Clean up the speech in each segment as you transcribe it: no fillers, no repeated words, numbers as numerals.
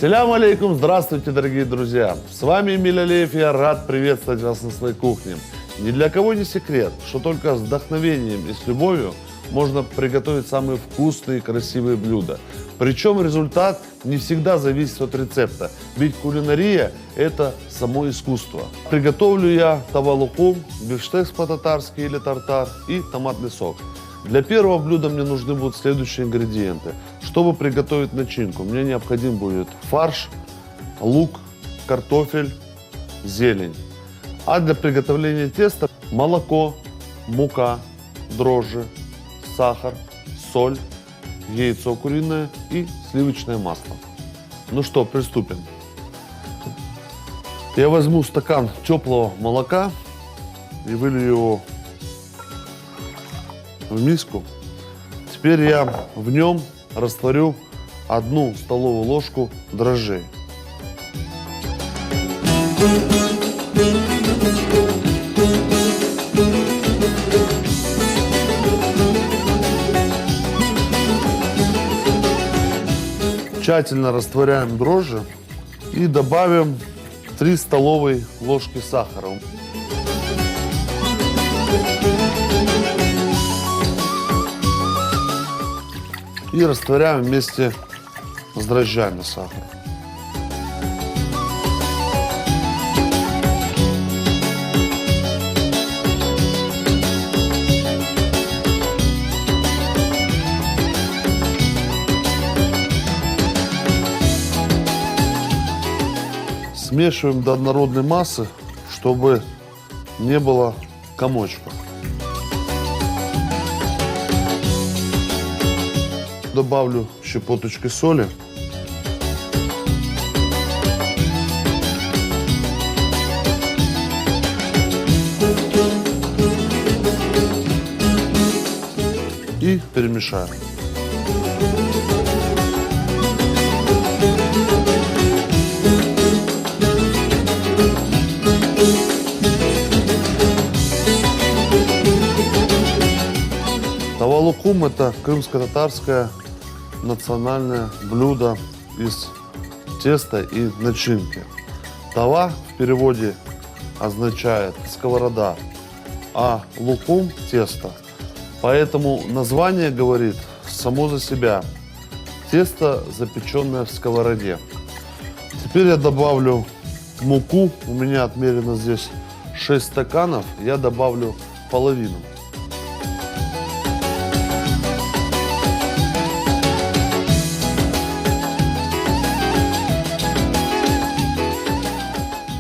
Ассаляму алейкум, здравствуйте, дорогие друзья! С вами Эмиль Алиев, я рад приветствовать вас на своей кухне. Ни для кого не секрет, что только с вдохновением и с любовью можно приготовить самые вкусные и красивые блюда. Причем результат не всегда зависит от рецепта, ведь кулинария – это само искусство. Приготовлю я тавалукум, бифштекс по-татарски или тартар и томатный сок. Для первого блюда мне нужны будут следующие ингредиенты. Чтобы приготовить начинку, мне необходим будет фарш, лук, картофель, зелень. А для приготовления теста молоко, мука, дрожжи, сахар, соль, яйцо куриное и сливочное масло. Ну что, приступим. Я возьму стакан теплого молока и вылью его в миску. Теперь я в нем растворю 1 столовую ложку дрожжей. Тщательно растворяем дрожжи и добавим 3 столовые ложки сахара. И растворяем вместе с дрожжами сахар. Смешиваем до однородной массы, чтобы не было комочка. Добавлю щепоточки соли. И перемешаю. Тавалукум – это крымско-татарское национальное блюдо из теста и начинки. Тава в переводе означает сковорода, а лукум – тесто. Поэтому название говорит само за себя. Тесто, запеченное в сковороде. Теперь я добавлю муку. У меня отмерено здесь 6 стаканов. Я добавлю половину.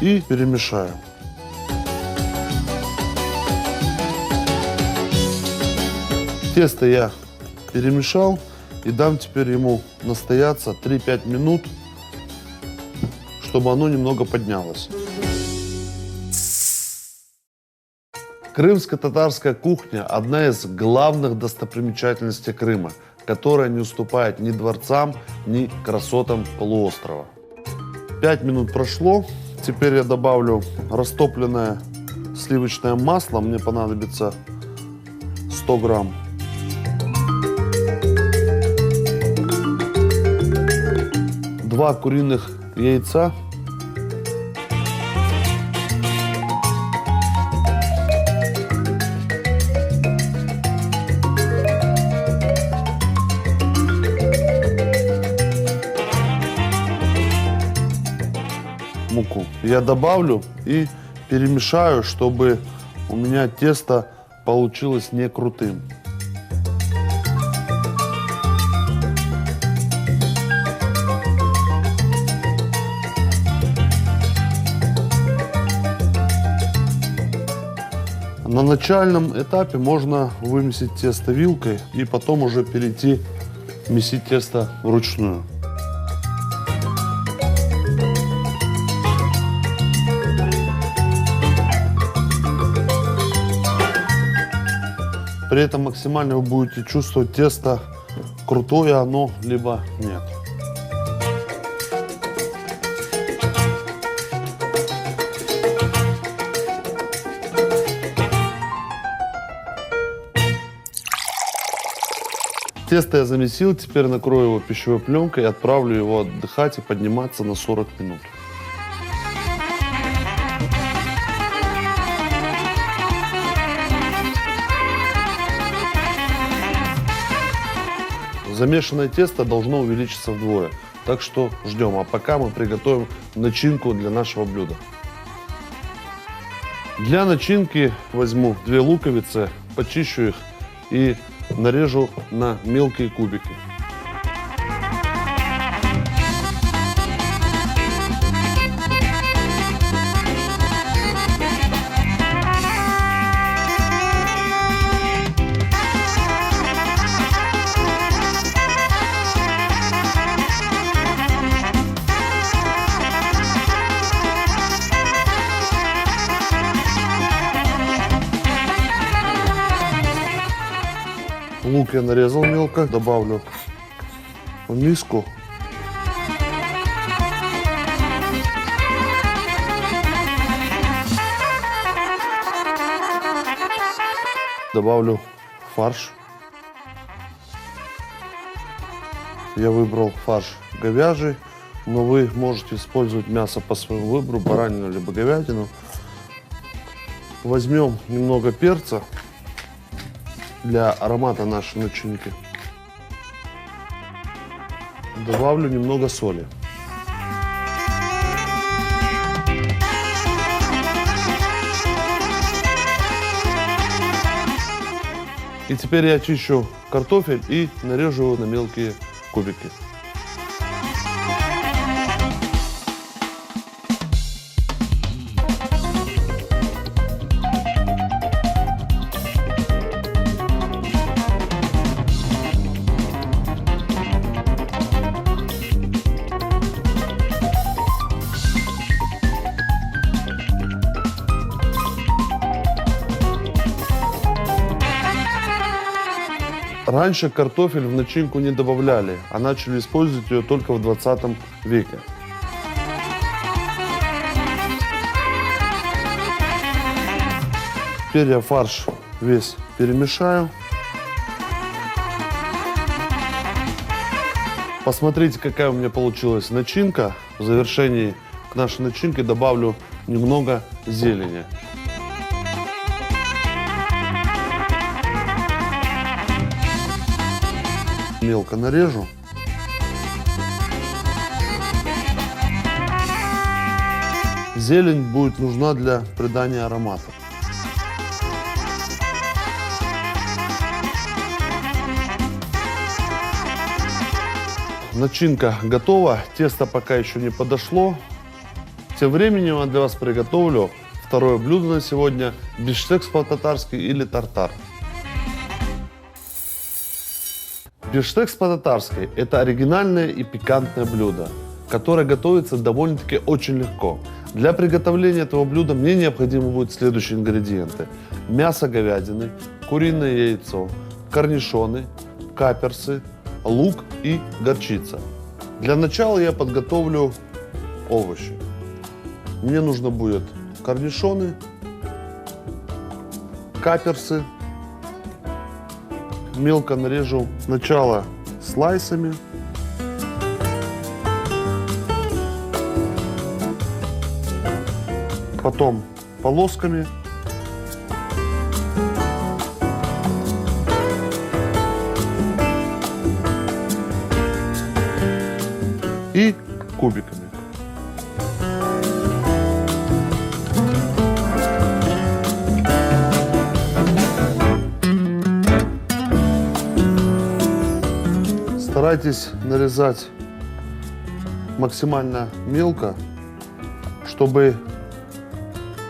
И перемешаю. Тесто я перемешал и дам теперь ему настояться 3-5 минут, чтобы оно немного поднялось. Крымско-татарская кухня – одна из главных достопримечательностей Крыма, которая не уступает ни дворцам, ни красотам полуострова. 5 минут прошло. Теперь я добавлю растопленное сливочное масло. Мне понадобится 100 грамм. Два куриных яйца. Муку я добавлю и перемешаю, чтобы у меня тесто получилось не крутым. На начальном этапе можно вымесить тесто вилкой и потом уже перейти месить тесто вручную. При этом максимально вы будете чувствовать тесто, крутое оно, либо нет. Тесто я замесил, теперь накрою его пищевой пленкой и отправлю его отдыхать и подниматься на 40 минут. Замешанное тесто должно увеличиться вдвое, так что ждем. А пока мы приготовим начинку для нашего блюда. Для начинки возьму 2 луковицы, почищу их и нарежу на мелкие кубики. Лук я нарезал мелко, добавлю в миску. Добавлю фарш. Я выбрал фарш говяжий, но вы можете использовать мясо по своему выбору, баранину либо говядину. Возьмем немного перца для аромата нашей начинки. Добавлю немного соли. И теперь я очищу картофель и нарежу его на мелкие кубики. Раньше картофель в начинку не добавляли, а начали использовать ее только в 20 веке. Теперь я фарш весь перемешаю. Посмотрите, какая у меня получилась начинка. В завершении к нашей начинке добавлю немного зелени. Мелко нарежу. Зелень будет нужна для придания аромата. Начинка готова, тесто пока еще не подошло. Тем временем я для вас приготовлю второе блюдо на сегодня – бифштекс по-татарски или тартар. Бифштекс по-татарски – это оригинальное и пикантное блюдо, которое готовится довольно-таки очень легко. Для приготовления этого блюда мне необходимы будут следующие ингредиенты. Мясо говядины, куриное яйцо, корнишоны, каперсы, лук и горчица. Для начала я подготовлю овощи. Мне нужно будет корнишоны, каперсы. Мелко нарежу сначала слайсами. Потом полосками. И кубиками. Старайтесь нарезать максимально мелко, чтобы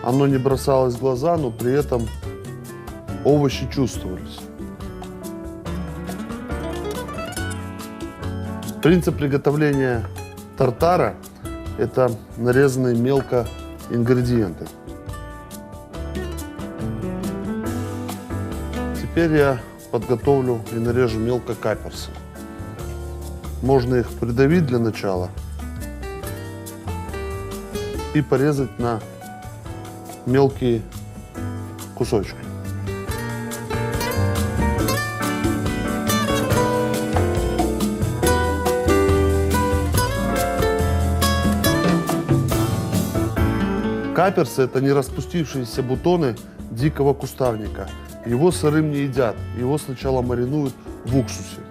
оно не бросалось в глаза, но при этом овощи чувствовались. Принцип приготовления тартара – это нарезанные мелко ингредиенты. Теперь я подготовлю и нарежу мелко каперсы. Можно их придавить для начала и порезать на мелкие кусочки. Каперсы – это не распустившиеся бутоны дикого кустарника. Его сырым не едят. Его сначала маринуют в уксусе.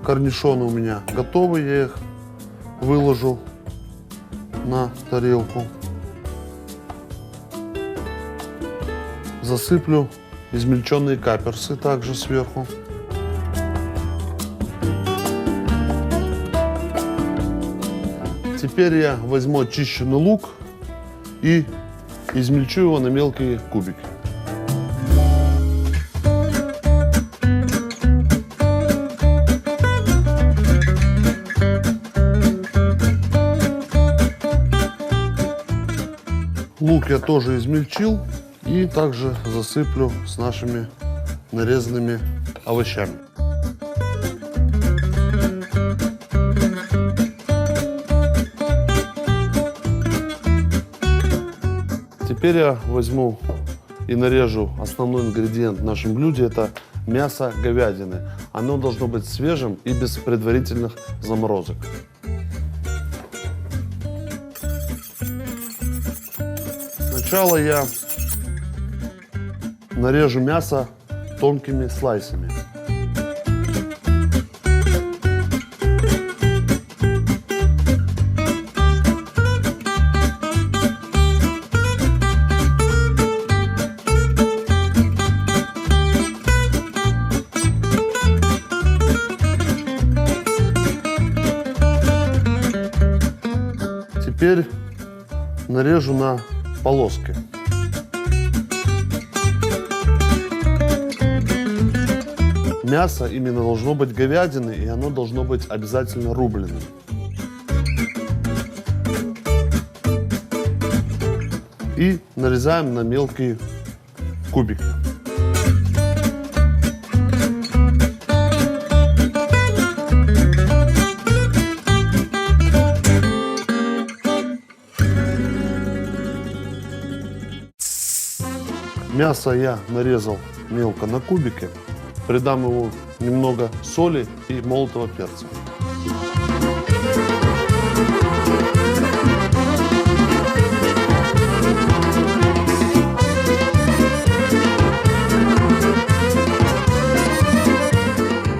Корнишоны у меня готовы, я их выложу на тарелку. Засыплю измельченные каперсы также сверху. Теперь я возьму очищенный лук и измельчу его на мелкие кубики. Лук я тоже измельчил и также засыплю с нашими нарезанными овощами. Теперь я возьму и нарежу основной ингредиент в нашем блюде. Это мясо говядины. Оно должно быть свежим и без предварительных заморозок. Сначала я нарежу мясо тонкими слайсами. Теперь нарежу на полоски. Мясо именно должно быть говядины, и оно должно быть обязательно рубленым. И нарезаем на мелкие кубики. Мясо я нарезал мелко на кубики. Придам ему немного соли и молотого перца.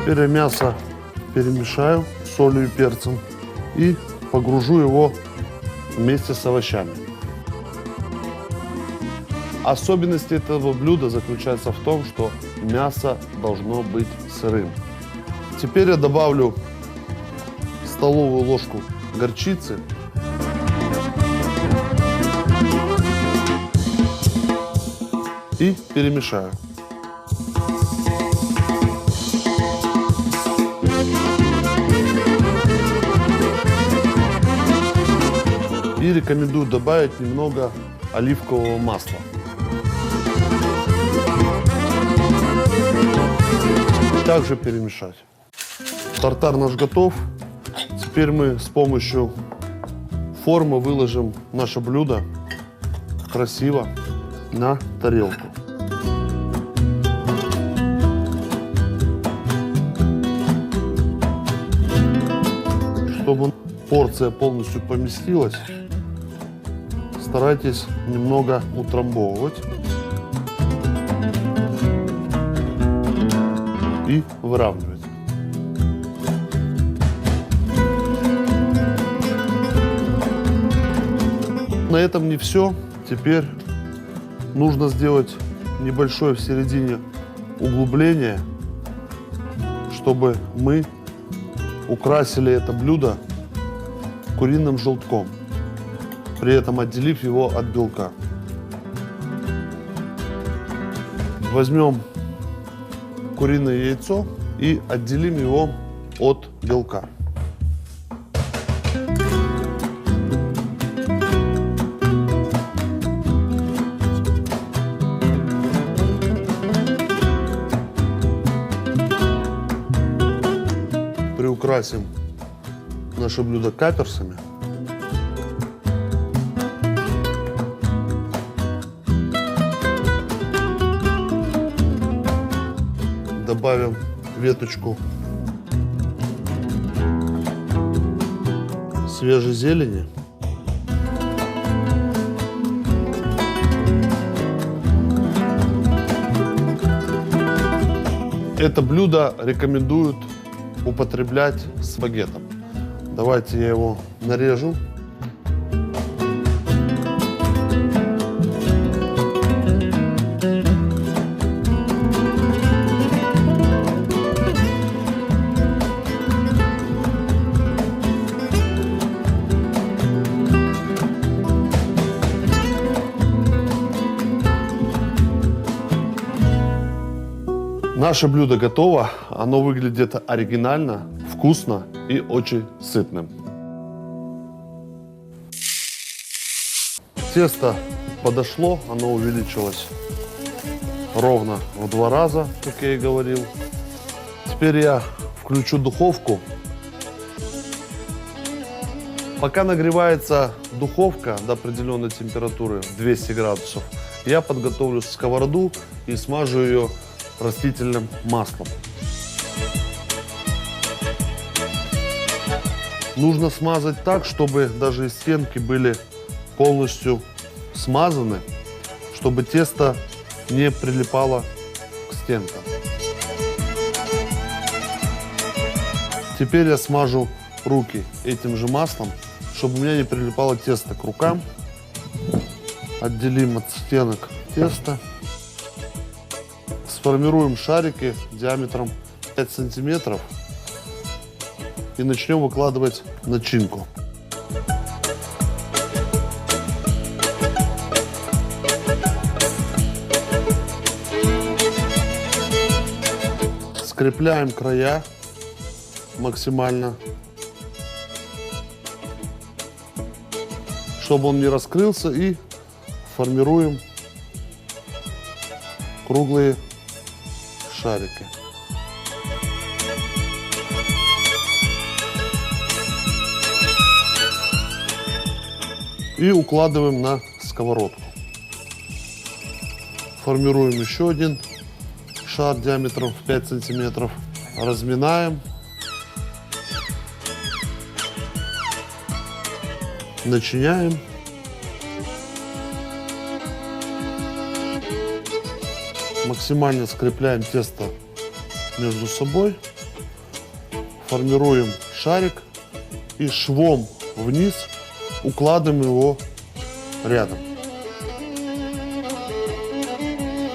Теперь я мясо перемешаю с солью и перцем и погружу его вместе с овощами. Особенность этого блюда заключается в том, что мясо должно быть сырым. Теперь я добавлю столовую ложку горчицы и перемешаю. И рекомендую добавить немного оливкового масла. Также перемешать. Тартар наш готов. Теперь мы с помощью формы выложим наше блюдо красиво на тарелку. Чтобы порция полностью поместилась, старайтесь немного утрамбовывать и выравнивать. На этом не все. Теперь нужно сделать небольшое в середине углубление, чтобы мы украсили это блюдо куриным желтком, при этом отделив его от белка. Возьмем куриное яйцо и отделим его от белка. Приукрасим наше блюдо каперсами. Добавим веточку свежей зелени. Это блюдо рекомендуют употреблять с багетом. Давайте я его нарежу. Наше блюдо готово. Оно выглядит оригинально, вкусно и очень сытным. Тесто подошло, оно увеличилось ровно в 2 раза, как я и говорил. Теперь я включу духовку. Пока нагревается духовка до определенной температуры 200 градусов, я подготовлю сковороду и смажу ее растительным маслом. Нужно смазать так, чтобы даже стенки были полностью смазаны, чтобы тесто не прилипало к стенкам. Теперь я смажу руки этим же маслом, чтобы у меня не прилипало тесто к рукам. Отделим от стенок тесто. Сформируем шарики диаметром 5 сантиметров и начнем выкладывать начинку. Скрепляем края максимально, чтобы он не раскрылся, и формируем круглые шарики. И укладываем на сковородку. Формируем еще один шар диаметром в 5 сантиметров. Разминаем. Начиняем. Максимально скрепляем тесто между собой. Формируем шарик и швом вниз укладываем его рядом.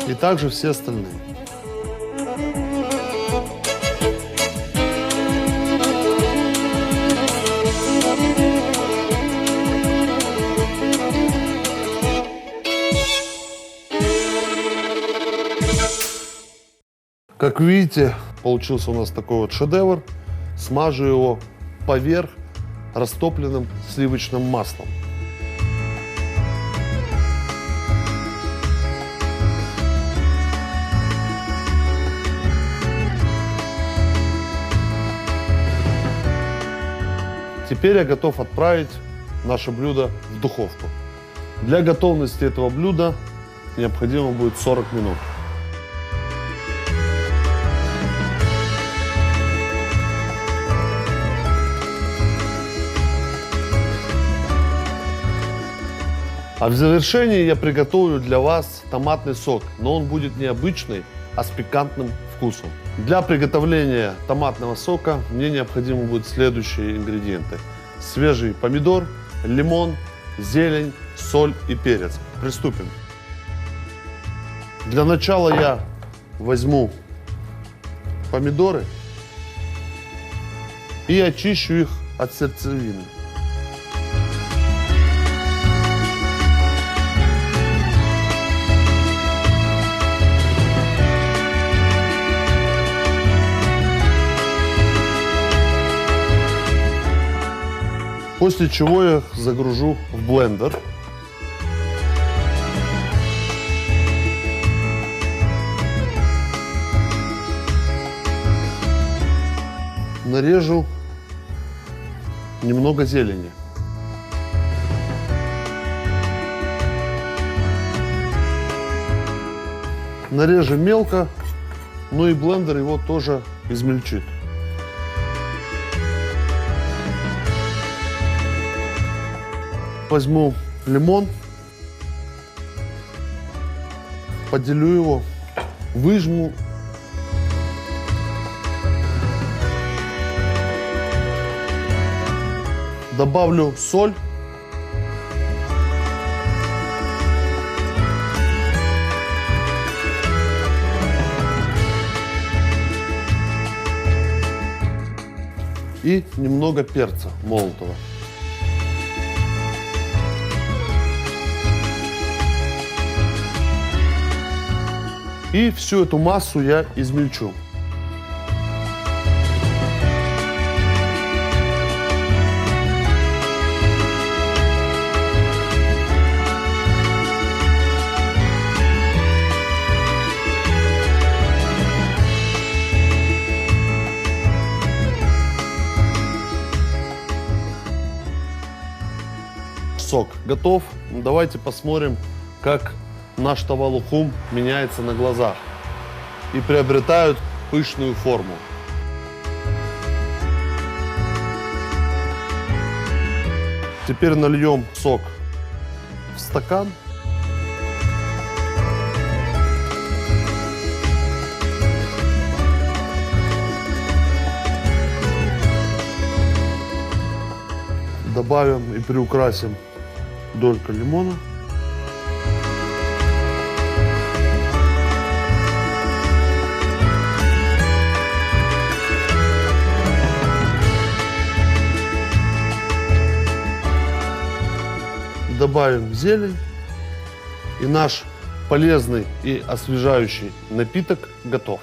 И также все остальные. Как видите, получился у нас такой вот шедевр. Смажу его поверх растопленным сливочным маслом. Теперь я готов отправить наше блюдо в духовку. Для готовности этого блюда необходимо будет 40 минут. А в завершении я приготовлю для вас томатный сок, но он будет не обычный, а с пикантным вкусом. Для приготовления томатного сока мне необходимы будут следующие ингредиенты. Свежий помидор, лимон, зелень, соль и перец. Приступим. Для начала я возьму помидоры и очищу их от сердцевины. После чего я их загружу в блендер. Нарежу немного зелени. Нарежем мелко, ну и блендер его тоже измельчит. Возьму лимон, поделю его, выжму Добавлю соль. И немного перца молотого. И всю эту массу я измельчу. Сок готов. Давайте посмотрим, как наш тавалухум меняется на глазах и приобретают пышную форму. Теперь нальем сок в стакан. Добавим и приукрасим дольку лимона. Добавим зелень. И наш полезный и освежающий напиток готов.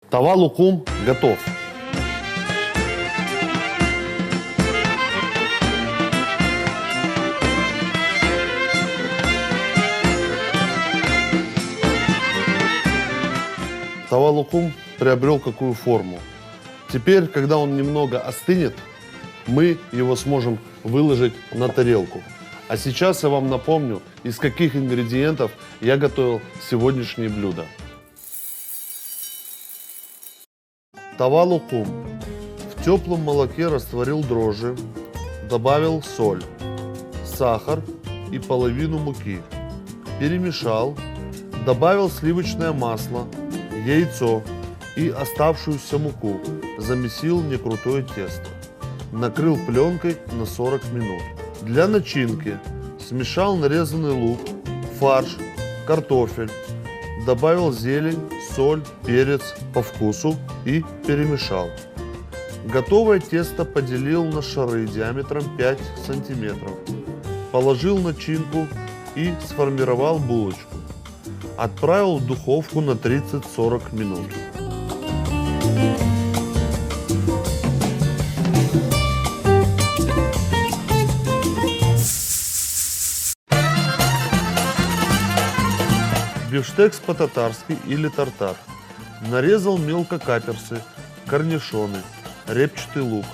Тавалухум готов. Тавалухум приобрел какую форму. Теперь, когда он немного остынет, мы его сможем выложить на тарелку. А сейчас я вам напомню, из каких ингредиентов я готовил сегодняшнее блюдо. Тавалухум. В теплом молоке растворил дрожжи, добавил соль, сахар и половину муки. Перемешал, добавил сливочное масло, яйцо и оставшуюся муку. Замесил некрутое тесто. Накрыл пленкой на 40 минут. Для начинки смешал нарезанный лук, фарш, картофель, добавил зелень, соль, перец по вкусу и перемешал. Готовое тесто поделил на шары диаметром 5 сантиметров. Положил начинку и сформировал булочку. Отправил в духовку на 30-40 минут. Бифштекс по-татарски или тартар. Нарезал мелко каперсы, корнишоны, репчатый лук.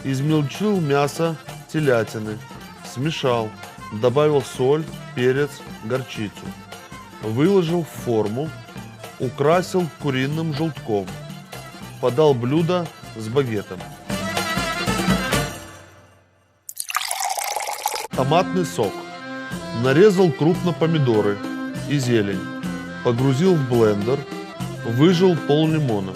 Измельчил мясо телятины. Смешал. Добавил соль, перец, горчицу. Выложил в форму. Украсил куриным желтком. Подал блюдо с багетом. Томатный сок. Нарезал крупно помидоры и зелень. Погрузил в блендер. Выжал пол-лимона.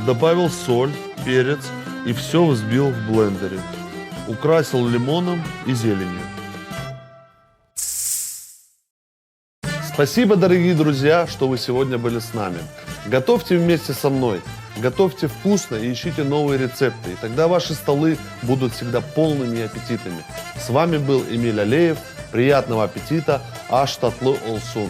Добавил соль, перец и все взбил в блендере. Украсил лимоном и зеленью. Спасибо, дорогие друзья, что вы сегодня были с нами. Готовьте вместе со мной. Готовьте вкусно и ищите новые рецепты. И тогда ваши столы будут всегда полными и аппетитными. С вами был Эмиль Алеев. Приятного аппетита. Аш татлы олсун.